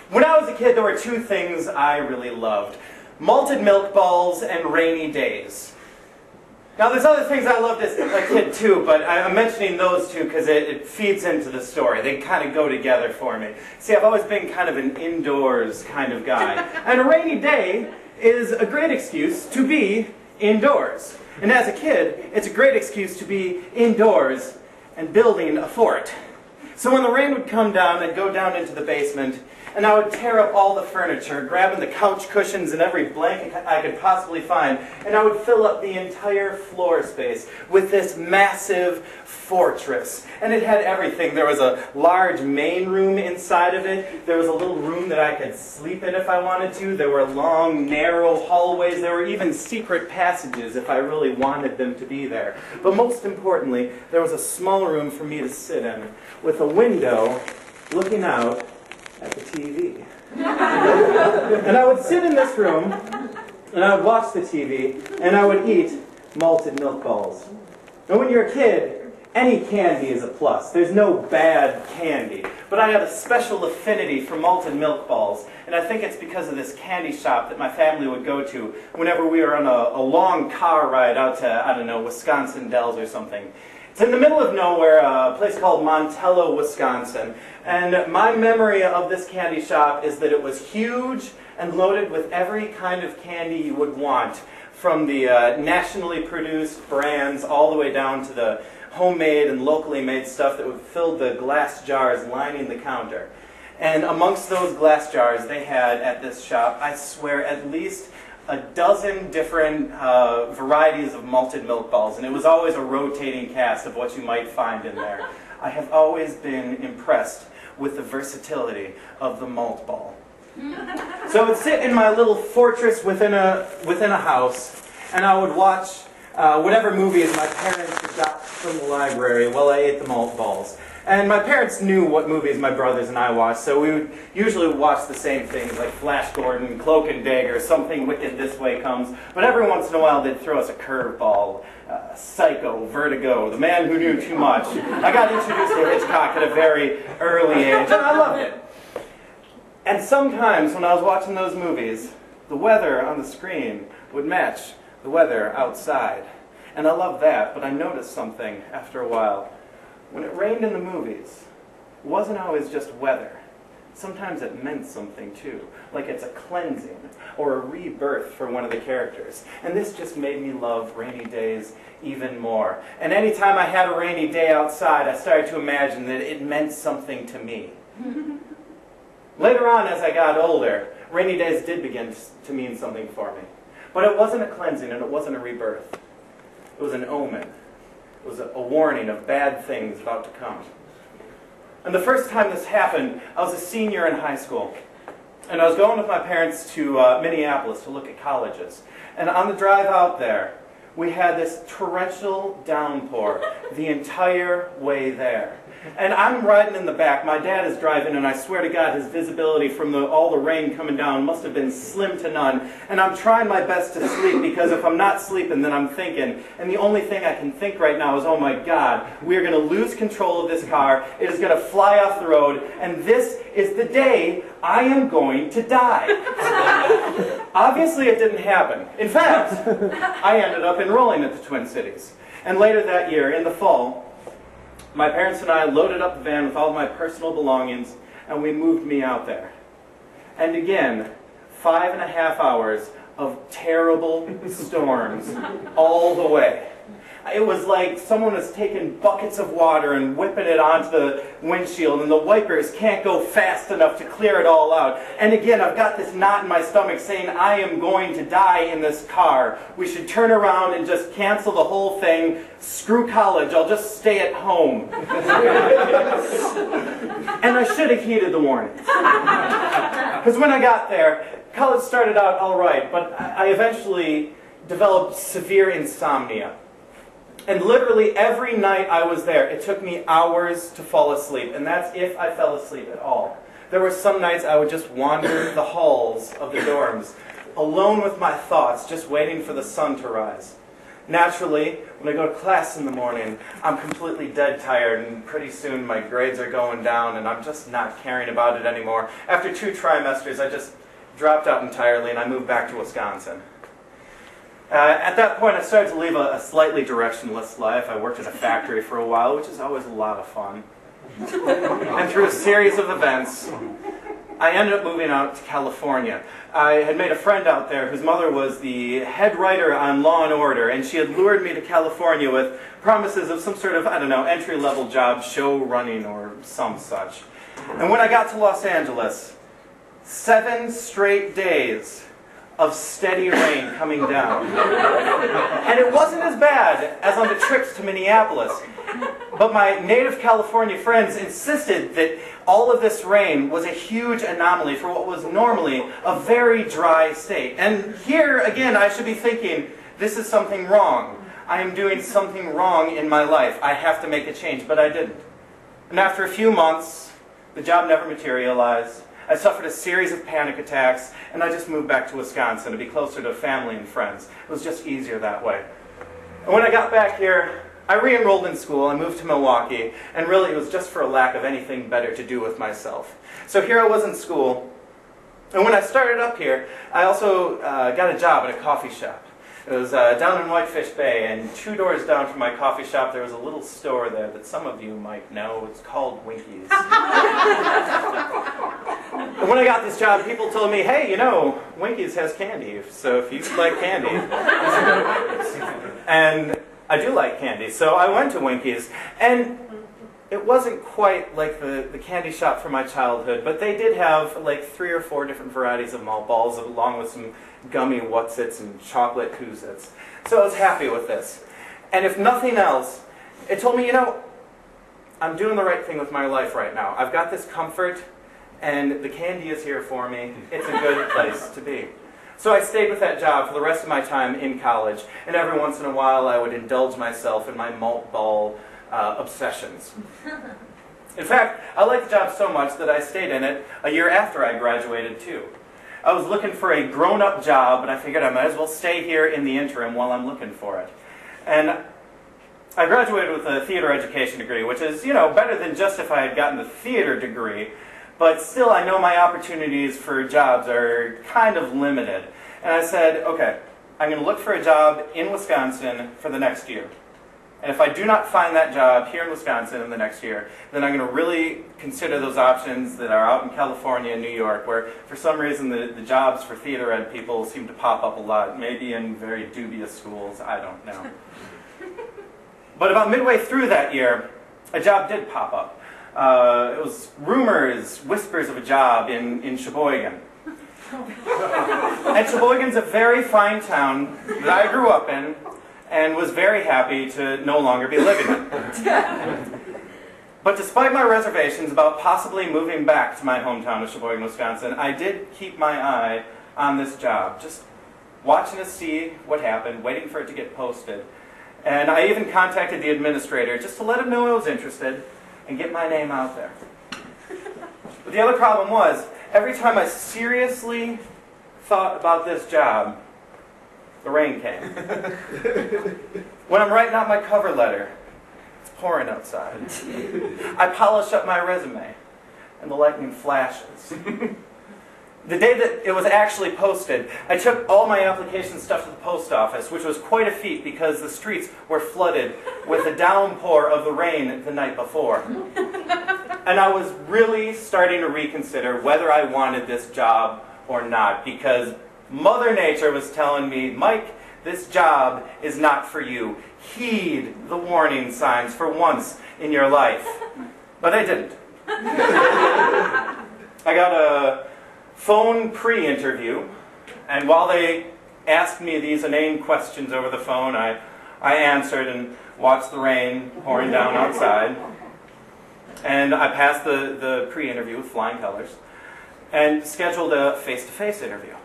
When I was a kid, there were two things I really loved. Malted milk balls and rainy days. Now there's other things I loved as a kid too, but I'm mentioning those two because it feeds into the story. They kind of go together for me. See, I've always been kind of an indoors kind of guy. And a rainy day is a great excuse to be indoors. And as a kid, it's a great excuse to be indoors and building a fort. So when the rain would come down, I'd go down into the basement, and I would tear up all the furniture, grabbing the couch cushions and every blanket I could possibly find, and I would fill up the entire floor space with this massive fortress. And it had everything. There was a large main room inside of it. There was a little room that I could sleep in if I wanted to. There were long, narrow hallways. There were even secret passages if I really wanted them to be there. But most importantly, there was a small room for me to sit in with a window looking out at the TV. And I would sit in this room, and I would watch the TV, and I would eat malted milk balls. And when you're a kid, any candy is a plus. There's no bad candy. But I have a special affinity for malted milk balls, and I think it's because of this candy shop that my family would go to whenever we were on a long car ride out to, I don't know, Wisconsin Dells or something. It's in the middle of nowhere, a place called Montello, Wisconsin. And my memory of this candy shop is that it was huge and loaded with every kind of candy you would want, from the nationally produced brands all the way down to the homemade and locally made stuff that would fill the glass jars lining the counter. And amongst those glass jars they had at this shop, I swear, at least a dozen different varieties of malted milk balls, and it was always a rotating cast of what you might find in there. I have always been impressed with the versatility of the malt ball. So I would sit in my little fortress within a house, and I would watch whatever movies my parents had got from the library while I ate the malt balls. And my parents knew what movies my brothers and I watched, so we would usually watch the same things, like Flash Gordon, Cloak and Dagger, Something Wicked This Way Comes. But every once in a while they'd throw us a curveball. Psycho, Vertigo, The Man Who Knew Too Much. I got introduced to Hitchcock at a very early age, and I loved it. And sometimes when I was watching those movies, the weather on the screen would match the weather outside. And I loved that, but I noticed something after a while. When it rained in the movies, it wasn't always just weather. Sometimes it meant something too, like it's a cleansing or a rebirth for one of the characters. And this just made me love rainy days even more. And anytime I had a rainy day outside, I started to imagine that it meant something to me. Later on, as I got older, rainy days did begin to mean something for me. But it wasn't a cleansing and it wasn't a rebirth. It was an omen. It was a warning of bad things about to come. And the first time this happened, I was a senior in high school. And I was going with my parents to Minneapolis to look at colleges. And on the drive out there, we had this torrential downpour the entire way there. And I'm riding in the back. My dad is driving, and I swear to God, his visibility from all the rain coming down must have been slim to none. And I'm trying my best to sleep, because if I'm not sleeping, then I'm thinking. And the only thing I can think right now is, oh my God, we're going to lose control of this car. It is going to fly off the road. And this is the day I am going to die. Obviously, it didn't happen. In fact, I ended up enrolling at the Twin Cities. And later that year, in the fall, my parents and I loaded up the van with all of my personal belongings, and we moved me out there. And again, 5.5 hours of terrible storms all the way. It was like someone was taking buckets of water and whipping it onto the windshield, and the wipers can't go fast enough to clear it all out. And again, I've got this knot in my stomach saying, I am going to die in this car. We should turn around and just cancel the whole thing. Screw college, I'll just stay at home. And I should have heeded the warnings. Because when I got there, college started out all right, but I eventually developed severe insomnia. And literally every night I was there, it took me hours to fall asleep. And that's if I fell asleep at all. There were some nights I would just wander the halls of the dorms, alone with my thoughts, just waiting for the sun to rise. Naturally, when I go to class in the morning, I'm completely dead tired, and pretty soon my grades are going down, and I'm just not caring about it anymore. After 2 trimesters, I just dropped out entirely, and I moved back to Wisconsin. At that point, I started to lead a slightly directionless life. I worked at a factory for a while, which is always a lot of fun. And through a series of events, I ended up moving out to California. I had made a friend out there whose mother was the head writer on Law and Order, and she had lured me to California with promises of some sort of, I don't know, entry-level job, show running or some such. And when I got to Los Angeles, 7 straight days of steady rain coming down. And it wasn't as bad as on the trips to Minneapolis. But my native California friends insisted that all of this rain was a huge anomaly for what was normally a very dry state. And here, again, I should be thinking, this is something wrong. I am doing something wrong in my life. I have to make a change, but I didn't. And after a few months, the job never materialized. I suffered a series of panic attacks, and I just moved back to Wisconsin to be closer to family and friends. It was just easier that way. And when I got back here, I re-enrolled in school. I moved to Milwaukee, and really it was just for a lack of anything better to do with myself. So here I was in school, and when I started up here, I also got a job at a coffee shop. It was down in Whitefish Bay, and 2 doors down from my coffee shop there was a little store there that some of you might know. It's called Winkies. And when I got this job, people told me, hey, you know, Winkies has candy, so if you like candy. And I do like candy, so I went to Winkies. And it wasn't quite like the candy shop from my childhood, but they did have like 3 or 4 different varieties of malt balls, along with some gummy Wutsits and chocolate Kuzits. So I was happy with this. And if nothing else, it told me, you know, I'm doing the right thing with my life right now. I've got this comfort, and the candy is here for me. It's a good place to be. So I stayed with that job for the rest of my time in college, and every once in a while I would indulge myself in my malt ball obsessions. In fact, I liked the job so much that I stayed in it a year after I graduated too. I was looking for a grown-up job, but I figured I might as well stay here in the interim while I'm looking for it. And I graduated with a theater education degree, which is, you know, better than just if I had gotten the theater degree, but still I know my opportunities for jobs are kind of limited. And I said, okay, I'm going to look for a job in Wisconsin for the next year. And if I do not find that job here in Wisconsin in the next year, then I'm going to really consider those options that are out in California and New York, where for some reason the jobs for theater ed people seem to pop up a lot, maybe in very dubious schools, I don't know. But about midway through that year, a job did pop up. It was rumors, whispers of a job in Sheboygan. And Sheboygan's a very fine town that I grew up in, and was very happy to no longer be living in. But despite my reservations about possibly moving back to my hometown of Sheboygan, Wisconsin, I did keep my eye on this job, just watching to see what happened, waiting for it to get posted. And I even contacted the administrator just to let him know I was interested and get my name out there. But the other problem was, every time I seriously thought about this job, the rain came. When I'm writing out my cover letter, it's pouring outside. I polish up my resume, and the lightning flashes. The day that it was actually posted, I took all my application stuff to the post office, which was quite a feat because the streets were flooded with the downpour of the rain the night before. And I was really starting to reconsider whether I wanted this job or not, because Mother Nature was telling me, Mike, this job is not for you. Heed the warning signs for once in your life. But I didn't. I got a phone pre-interview, and while they asked me these inane questions over the phone, I answered and watched the rain pouring down outside. And I passed the pre-interview with flying colors and scheduled a face-to-face interview.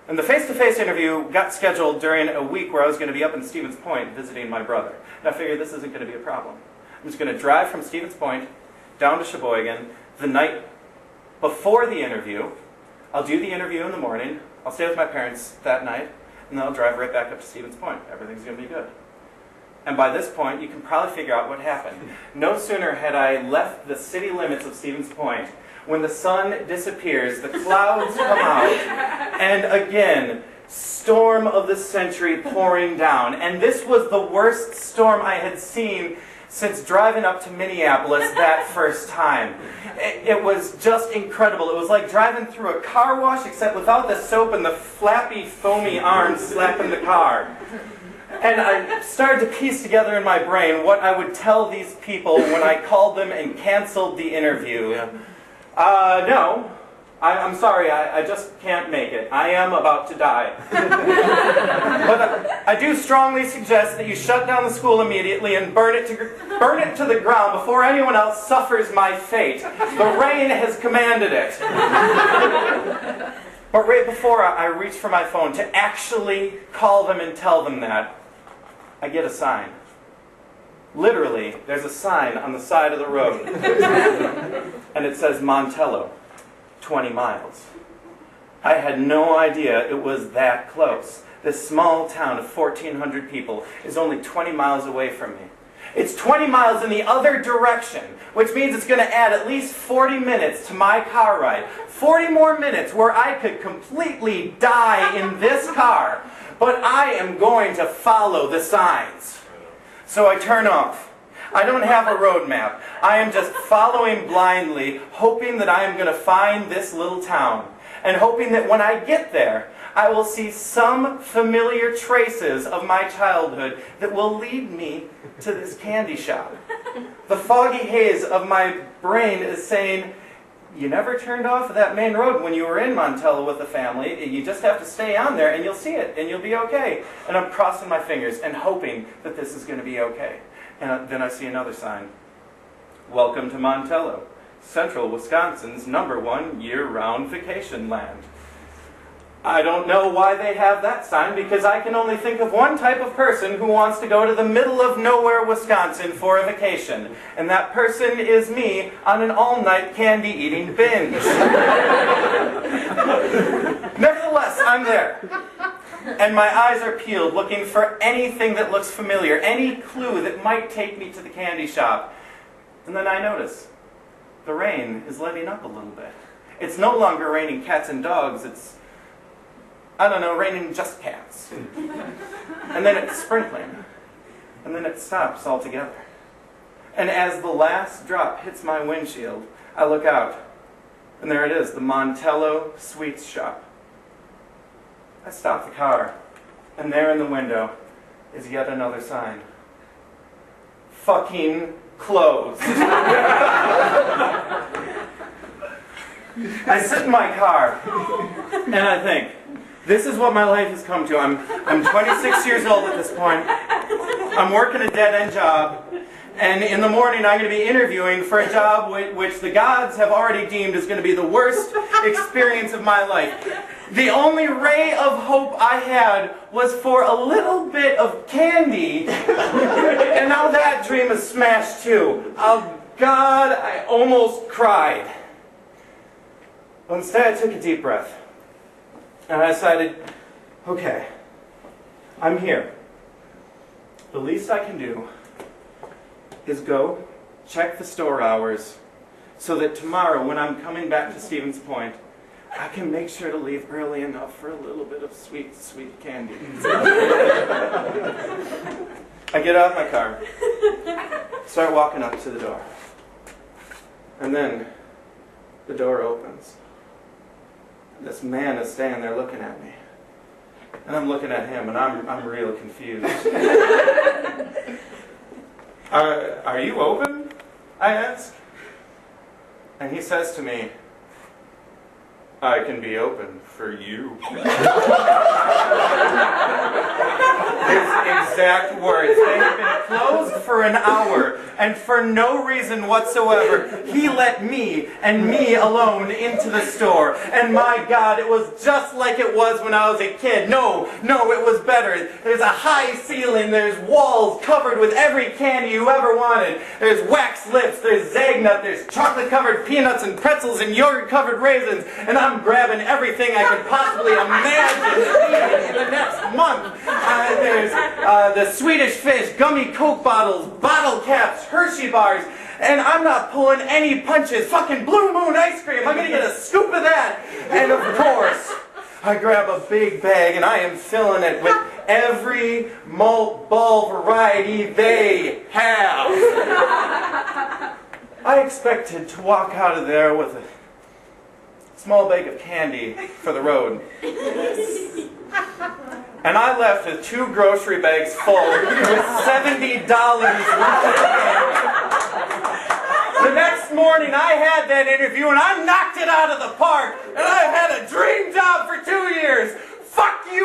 And the face-to-face interview got scheduled during a week where I was going to be up in Stevens Point visiting my brother. And I figured this isn't going to be a problem. I'm just going to drive from Stevens Point down to Sheboygan the night before the interview. I'll do the interview in the morning. I'll stay with my parents that night. and then I'll drive right back up to Stevens Point. Everything's going to be good. And by this point, you can probably figure out what happened. No sooner had I left the city limits of Stevens Point when the sun disappears, the clouds come out, and again, storm of the century pouring down. And this was the worst storm I had seen since driving up to Minneapolis that first time. It was just incredible. It was like driving through a car wash, except without the soap and the flappy, foamy arms slapping the car. And I started to piece together in my brain what I would tell these people when I called them and canceled the interview. No, I'm sorry, I just can't make it. I am about to die. But I do strongly suggest that you shut down the school immediately and burn it to the ground before anyone else suffers my fate. The rain has commanded it. But right before I reach for my phone to actually call them and tell them that, I get a sign. Literally, there's a sign on the side of the road. And it says Montello, 20 miles. I had no idea it was that close. This small town of 1,400 people is only 20 miles away from me. It's 20 miles in the other direction, which means it's going to add at least 40 minutes to my car ride. 40 more minutes where I could completely die in this car. But I am going to follow the signs. So I turn off. I don't have a road map. I am just following blindly, hoping that I am going to find this little town. And hoping that when I get there, I will see some familiar traces of my childhood that will lead me to this candy shop. The foggy haze of my brain is saying, you never turned off that main road when you were in Montello with the family. You just have to stay on there and you'll see it and you'll be okay. And I'm crossing my fingers and hoping that this is going to be okay. And then I see another sign. Welcome to Montello, Central Wisconsin's #1 year-round vacation land. I don't know why they have that sign, because I can only think of one type of person who wants to go to the middle of nowhere, Wisconsin for a vacation. And that person is me on an all-night candy-eating binge. Nevertheless, I'm there. And my eyes are peeled, looking for anything that looks familiar, any clue that might take me to the candy shop. And then I notice the rain is letting up a little bit. It's no longer raining cats and dogs, it's, I don't know, raining just cats. And then it's sprinkling. And then it stops altogether. And as the last drop hits my windshield, I look out. And there it is, the Montello Sweets Shop. I stop the car. And there in the window is yet another sign. Fucking closed. I sit in my car. And I think, this is what my life has come to. I'm 26 years old at this point. I'm working a dead-end job. And in the morning I'm going to be interviewing for a job which the gods have already deemed is going to be the worst experience of my life. The only ray of hope I had was for a little bit of candy. And now that dream is smashed too. Oh God, I almost cried. But instead I took a deep breath. And I decided, okay, I'm here. The least I can do is go check the store hours so that tomorrow when I'm coming back to Stevens Point, I can make sure to leave early enough for a little bit of sweet, sweet candy. I get out of my car, start walking up to the door. And then the door opens. This man is standing there looking at me. And I'm looking at him, and I'm real confused. Are you open? I ask. And he says to me, I can be open for you. His exact words. They had been closed for an hour, and for no reason whatsoever, he let me, and me alone, into the store. And my God, it was just like it was when I was a kid. No, it was better. There's a high ceiling, there's walls covered with every candy you ever wanted. There's wax lips, there's Zagnut, there's chocolate-covered peanuts and pretzels and yogurt-covered raisins, and I'm I'm grabbing everything I can possibly imagine eating in the next month. There's the Swedish Fish, gummy Coke bottles, bottle caps, Hershey bars, and I'm not pulling any punches. Fucking Blue Moon ice cream, I'm gonna get a scoop of that. And of course, I grab a big bag and I am filling it with every malt ball variety they have. I expected to walk out of there with a small bag of candy for the road. And I left with 2 grocery bags full with $70 worth of candy. The next morning I had that interview and I knocked it out of the park, and I've had a dream job for 2 years. Fuck you!